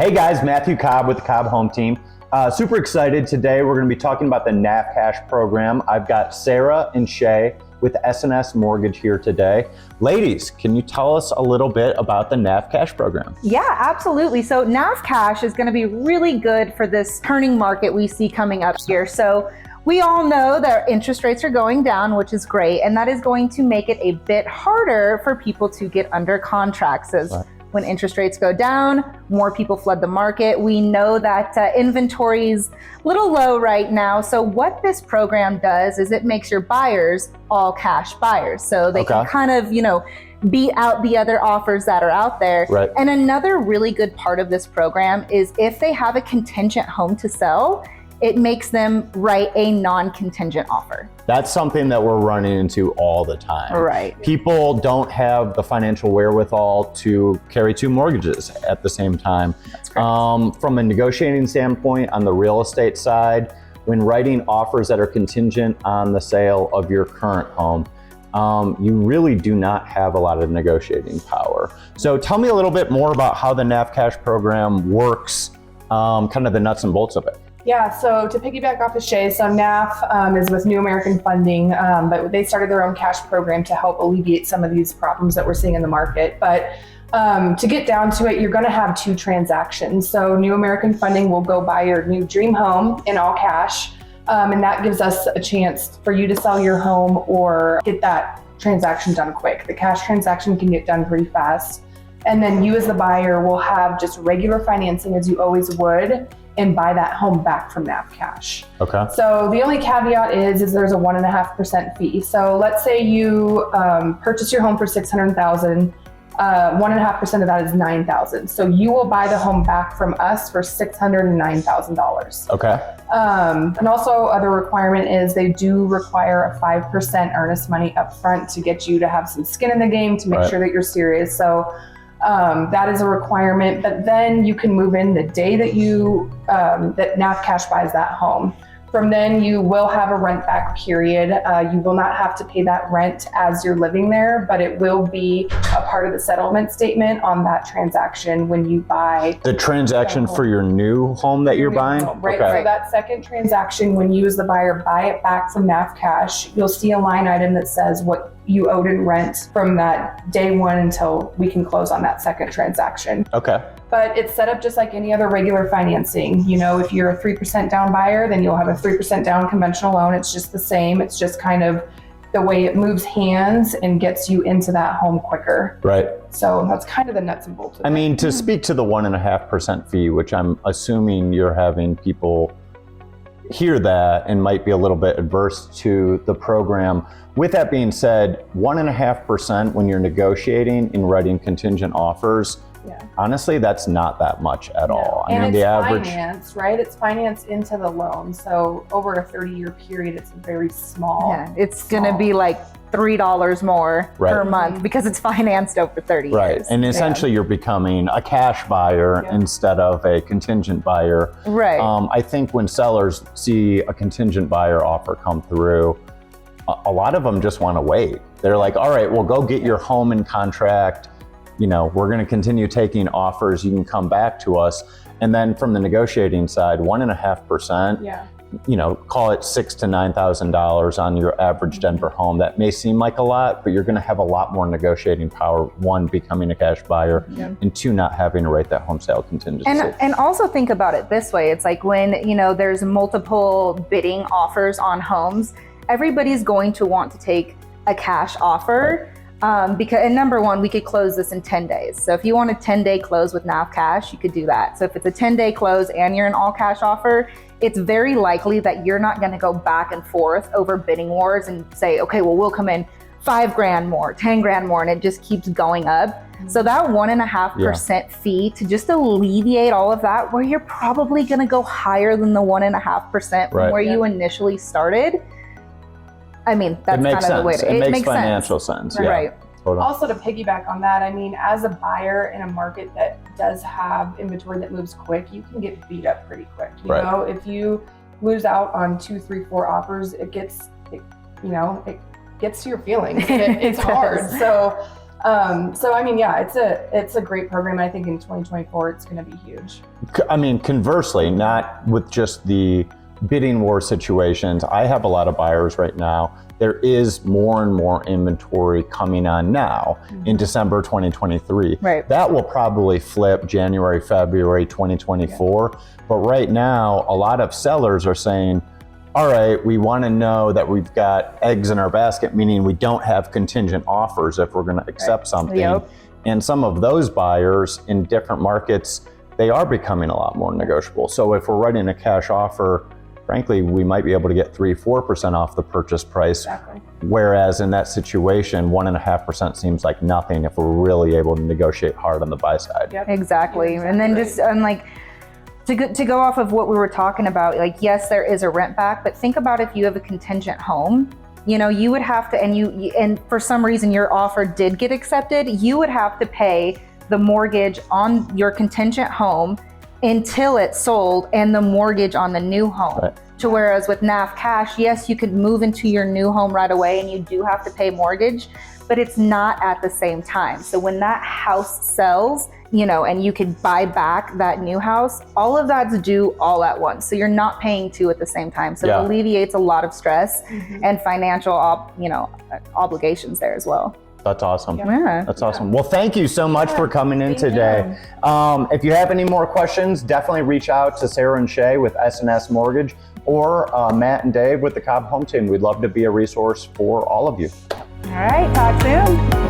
Hey guys, Matthew Cobb with the Cobb Home Team. Super excited today. We're going to be talking about the NAF Cash program. I've got Sarah and Shay with S&S Mortgage here today. Ladies, can you tell us a little bit about the NAF Cash program? Yeah, absolutely. So NAF Cash is going to be really good for this turning market we see coming up here. So we all know that interest rates are going down, which is great, and that is going to make it a bit harder for people to get under contracts. When interest rates go down, more people flood the market. We know that inventory is a little low right now. So what this program does is it makes your buyers all cash buyers. So they can kind of, beat out the other offers that are out there. Right. And another really good part of this program is if they have a contingent home to sell, it makes them write a non-contingent offer. That's something that we're running into all the time. Right. People don't have the financial wherewithal to carry two mortgages at the same time. That's correct. From a negotiating standpoint, on the real estate side, when writing offers that are contingent on the sale of your current home, you really do not have a lot of negotiating power. So tell me a little bit more about how the NAF Cash program works, kind of the nuts and bolts of it. Yeah, so to piggyback off of Shay, so NAF is with New American Funding, but they started their own cash program to help alleviate some of these problems that we're seeing in the market. But to get down to it, you're going to have two transactions. So New American Funding will go buy your new dream home in all cash, and that gives us a chance for you to sell your home or get that transaction done quick. The cash transaction can get done pretty fast. And then you as the buyer will have just regular financing as you always would, and buy that home back from NAF Cash. Okay. So the only caveat is there's a 1.5% fee. So let's say you purchase your home for $600,000, 1.5% of that is $9,000. So you will buy the home back from us for $609,000. Okay. And also other requirement is they do require a 5% earnest money up front to get you to have some skin in the game to make sure that you're serious. So that is a requirement, but then you can move in the day that that NAF Cash buys that home. From then you will have a rent back period. You will not have to pay that rent as you're living there, but it will be a part of the settlement statement on that transaction when you buy. The transaction for your new home that you're buying? Right, so that second transaction, when you as the buyer buy it back from NAF Cash, you'll see a line item that says what you owed in rent from that day one until we can close on that second transaction. Okay. But it's set up just like any other regular financing. If you're a 3% down buyer, then you'll have a 3% down conventional loan. It's just the same. It's just kind of the way it moves hands and gets you into that home quicker. Right. So that's kind of the nuts and bolts of it. I mean, to speak to the 1.5% fee, which I'm assuming you're having people hear that and might be a little bit adverse to the program. With that being said, 1.5% when you're negotiating and writing contingent offers, honestly, that's not that much at all. And I mean, it's the average, financed, right? It's financed into the loan. So over a 30-year period, it's very small. Yeah, it's going to be like $3 more per month because it's financed over 30 years. Right, and essentially you're becoming a cash buyer instead of a contingent buyer. Right. I think when sellers see a contingent buyer offer come through, a lot of them just want to wait. They're like, all right, well, go get your home in contract. We're going to continue taking offers. You can come back to us. And then from the negotiating side, 1.5%, call it $6,000 to $9,000 on your average Denver home. That may seem like a lot, but you're going to have a lot more negotiating power. One, becoming a cash buyer, and two, not having to write that home sale contingency. And also think about it this way. It's like when, there's multiple bidding offers on homes, everybody's going to want to take a cash offer. And number one, we could close this in 10 days. So if you want a 10-day close with NAF Cash, you could do that. So if it's a 10-day close and you're an all cash offer, it's very likely that you're not going to go back and forth over bidding wars and say, okay, well, we'll come in $5,000 more, $10,000 more, and it just keeps going up. So that 1.5% fee to just alleviate all of that, where you're probably going to go higher than the 1.5% from where you initially started. I mean, that's kind of the way it makes financial sense. Yeah. Right. Also to piggyback on that, I mean, as a buyer in a market that does have inventory that moves quick, you can get beat up pretty quick. You know, if you lose out on 2, 3, 4 offers, it gets to your feelings. It's hard. So So I mean, yeah, it's a great program. I think in 2024 it's going to be huge. I mean, conversely, not with just the bidding war situations. I have a lot of buyers right now. There is more and more inventory coming on now in December 2023. Right. That will probably flip January, February 2024. Yeah. But right now, a lot of sellers are saying, all right, we want to know that we've got eggs in our basket, meaning we don't have contingent offers if we're going to accept something. Yep. And some of those buyers in different markets, they are becoming a lot more negotiable. So if we're writing a cash offer, frankly, we might be able to get 3-4% off the purchase price. Exactly. Whereas in that situation, 1.5% seems like nothing if we're really able to negotiate hard on the buy side. Yep. Exactly. And then just like to go off of what we were talking about, like, yes, there is a rent back, but think about if you have a contingent home, you know, you would have to, and for some reason your offer did get accepted, you would have to pay the mortgage on your contingent home until it's sold and the mortgage on the new home. Right. To whereas with NAF Cash, yes, you could move into your new home right away and you do have to pay mortgage, but it's not at the same time. So when that house sells, you know, and you could buy back that new house, all of that's due all at once. So you're not paying two at the same time. So Yeah. it alleviates a lot of stress and financial, obligations there as well. That's awesome. Yeah. That's awesome. Well, thank you so much for coming in today. If you have any more questions, definitely reach out to Sarah and Shay with S&S Mortgage or Matt and Dave with the Cobb Home Team. We'd love to be a resource for all of you. All right, talk soon.